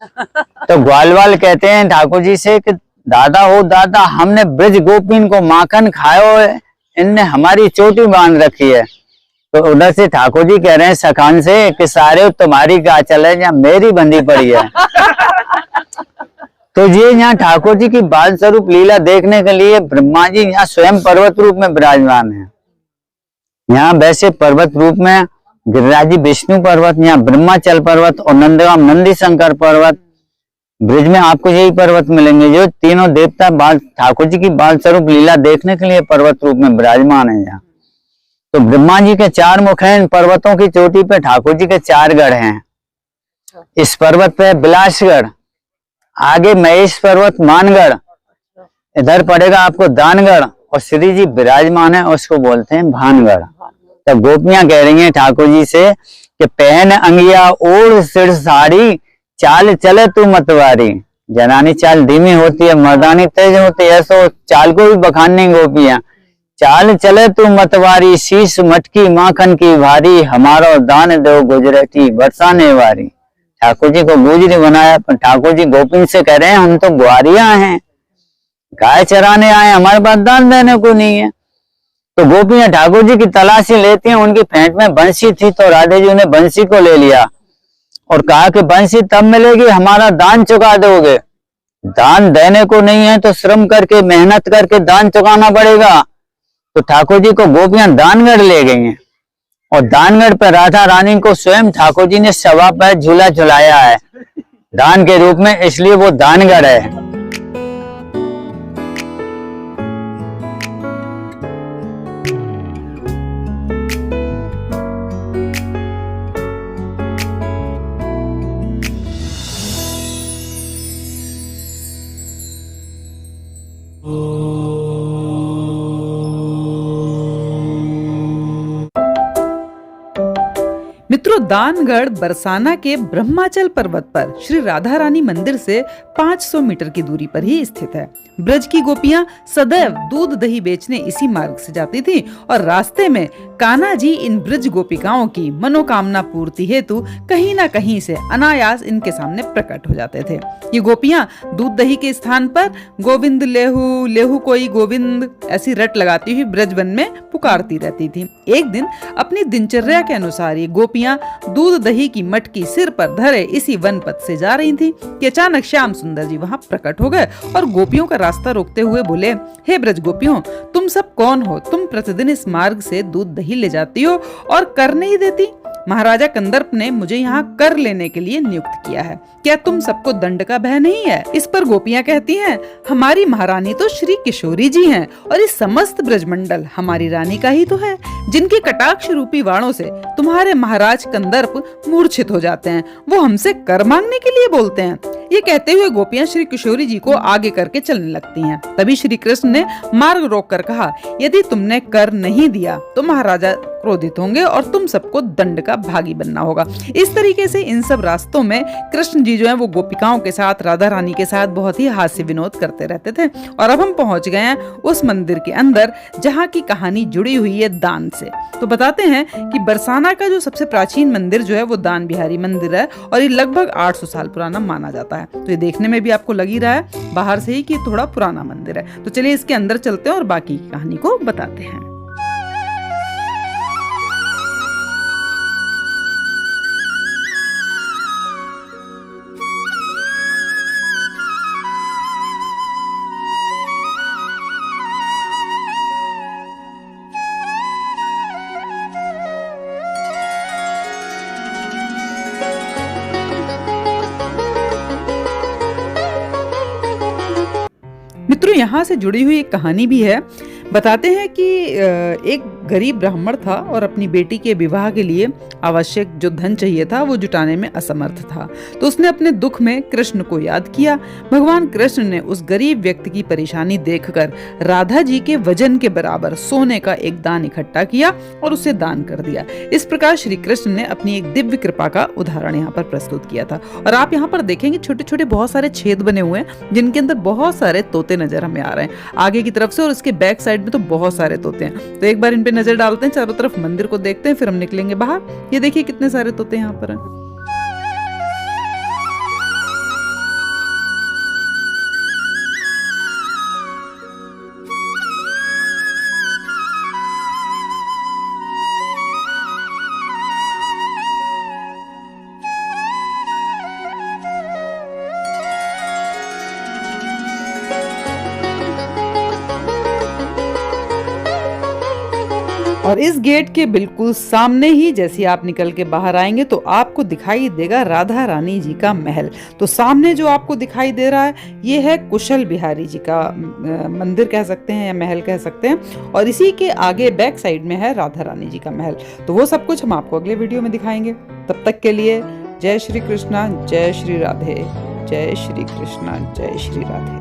तो ग्वालवाल कहते हैं ठाकुर जी से कि दादा हो दादा, हमने ब्रज गोपीन को माखन खायो है, इनने हमारी चोटी बांध रखी है। तो उधर से ठाकुर जी कह रहे हैं सखान से कि सारे तुम्हारी का चले या मेरी बंधी पड़ी है। तो ये यहाँ ठाकुर जी की बाल स्वरूप लीला देखने के लिए ब्रह्मा जी यहाँ स्वयं पर्वत रूप में विराजमान है। यहाँ वैसे पर्वत रूप में गिरिराज विष्णु पर्वत, यहाँ ब्रह्माचल पर्वत और नंदगांव नंदी शंकर पर्वत, ब्रिज में आपको यही पर्वत मिलेंगे। जो तीनों देवता बाल ठाकुर जी की बाल स्वरूप लीला देखने के लिए पर्वत रूप में विराजमान है यहाँ। तो ब्रह्मा जी के 4 मुख हैं। इन पर्वतों की चोटी पे ठाकुर जी के 4 गढ़ हैं। इस पर्वत पे बिलासगढ़, आगे महेश पर्वत मानगढ़, इधर पड़ेगा आपको दानगढ़, और श्री जी विराजमान है उसको बोलते हैं भानगढ़। तब गोपियां कह रही हैं ठाकुर जी से कि पहन अंगिया ओढ़ सिर साड़ी, चाल चले तू मतवारी। जनानी चाल धीमी होती है, मर्दानी तेज होती है, ऐसा चाल को भी बखानने गोपियां। चाल चले तू मतवारी, शीश मटकी माखन की भारी, हमारो दान दो गुजरती बरसाने वारी। ठाकुर जी को गुजरी बनाया, पर ठाकुर जी गोपिन से कह रहे हैं हम तो ग्वारियां हैं, गाय चराने आए, हमारे पास दान देने को नहीं है। तो गोपियां ठाकुर जी की तलाशी लेती हैं। उनकी फेंट में बंसी थी, तो राधे जी ने बंसी को ले लिया और कहा कि बंसी तब मिलेगी हमारा दान चुका दोगे। दान देने को नहीं है तो श्रम करके मेहनत करके दान चुकाना पड़ेगा। तो ठाकुर जी को गोपियां दानगढ़ ले गई हैं, और दानगढ़ पर राधा रानी को स्वयं ठाकुर जी ने सवा पर झूला झुलाया है दान के रूप में, इसलिए वो दानगढ़ है। मित्रों, दानगढ़ बरसाना के ब्रह्माचल पर्वत पर श्री राधा रानी मंदिर से 500 मीटर की दूरी पर ही स्थित है। ब्रज की गोपियां सदैव दूध दही बेचने इसी मार्ग से जाती थी, और रास्ते में कान्हा जी इन ब्रज गोपिकाओं की मनोकामना पूर्ति हेतु कहीं न कहीं से अनायास इनके सामने प्रकट हो जाते थे। ये गोपियां दूध दही के स्थान पर गोविंद लेहू लेहू कोई गोविंद ऐसी रट लगाती हुई ब्रजवन में पुकारती रहती थी। एक दिन अपनी दिनचर्या के अनुसार ये गोपियां दूध दही की मटकी सिर पर धरे इसी वन पथ से जा रही थी कि अचानक श्याम सुंदर जी वहां प्रकट हो गए और गोपियों का रास्ता रोकते हुए बोले, हे ब्रज गोपियों, तुम सब कौन हो? तुम प्रतिदिन इस मार्ग से दूध दही ले जाती हो और कर नहीं देती। महाराजा कंदर्प ने मुझे यहाँ कर लेने के लिए नियुक्त किया है। क्या तुम सबको दंड का भय नहीं है? इस पर गोपियां कहती हैं, हमारी महारानी तो श्री किशोरी जी हैं, और इस समस्त ब्रजमंडल हमारी रानी का ही तो है, जिनके कटाक्ष रूपी वाणों से तुम्हारे महाराज कंदर्प मूर्छित हो जाते हैं। वो हमसे कर मांगने के लिए बोलते हैं। ये कहते हुए गोपियां श्री किशोरी जी को आगे करके चलने लगती हैं। तभी श्री कृष्ण ने मार्ग रोककर कहा, यदि तुमने कर नहीं दिया तो महाराजा क्रोधित होंगे और तुम सबको दंड का भागी बनना होगा। इस तरीके से इन सब रास्तों में कृष्ण जी जो है वो गोपिकाओं के साथ, राधा रानी के साथ बहुत ही हास्य विनोद करते रहते थे। और अब हम पहुंच गए हैं उस मंदिर के अंदर जहाँ की कहानी जुड़ी हुई है दान से। तो बताते हैं कि बरसाना का जो सबसे प्राचीन मंदिर जो है वो दान बिहारी मंदिर है, और ये लगभग 800 साल पुराना माना जाता है। तो ये देखने में भी आपको लग ही रहा है बाहर से ही कि थोड़ा पुराना मंदिर है। तो चलिए इसके अंदर चलते हैं और बाकी की कहानी को बताते हैं। मित्रों, यहाँ से जुड़ी हुई एक कहानी भी है। बताते हैं कि एक गरीब ब्राह्मण था और अपनी बेटी के विवाह के लिए आवश्यक जो धन चाहिए था वो जुटाने में असमर्थ था। तो उसने अपने दुख में कृष्ण को याद किया। भगवान कृष्ण ने उस गरीब व्यक्ति की परेशानी देखकर राधा जी के वजन के बराबर सोने का एक दान इकट्ठा किया और उसे दान कर दिया। इस प्रकार श्री कृष्ण ने अपनी एक दिव्य कृपा का उदाहरण यहाँ पर प्रस्तुत किया था। और आप यहाँ पर देखेंगे छोटे छोटे बहुत सारे छेद बने हुए हैं जिनके अंदर बहुत सारे तोते नजर हमें आ रहे हैं आगे की तरफ से, और उसके बैक साइड में तो बहुत सारे तोते हैं। तो एक बार इन पे नजर डालते हैं, चारों तरफ मंदिर को देखते हैं, फिर हम निकलेंगे बाहर। ये देखिए कितने सारे तोते यहाँ पर हैं। और इस गेट के बिल्कुल सामने ही जैसे आप निकल के बाहर आएंगे तो आपको दिखाई देगा राधा रानी जी का महल। तो सामने जो आपको दिखाई दे रहा है ये है कुशल बिहारी जी का मंदिर कह सकते हैं या महल कह सकते हैं, और इसी के आगे बैक साइड में है राधा रानी जी का महल। तो वो सब कुछ हम आपको अगले वीडियो में दिखाएंगे। तब तक के लिए जय श्री कृष्णा, जय श्री राधे, जय श्री कृष्णा, जय श्री राधे।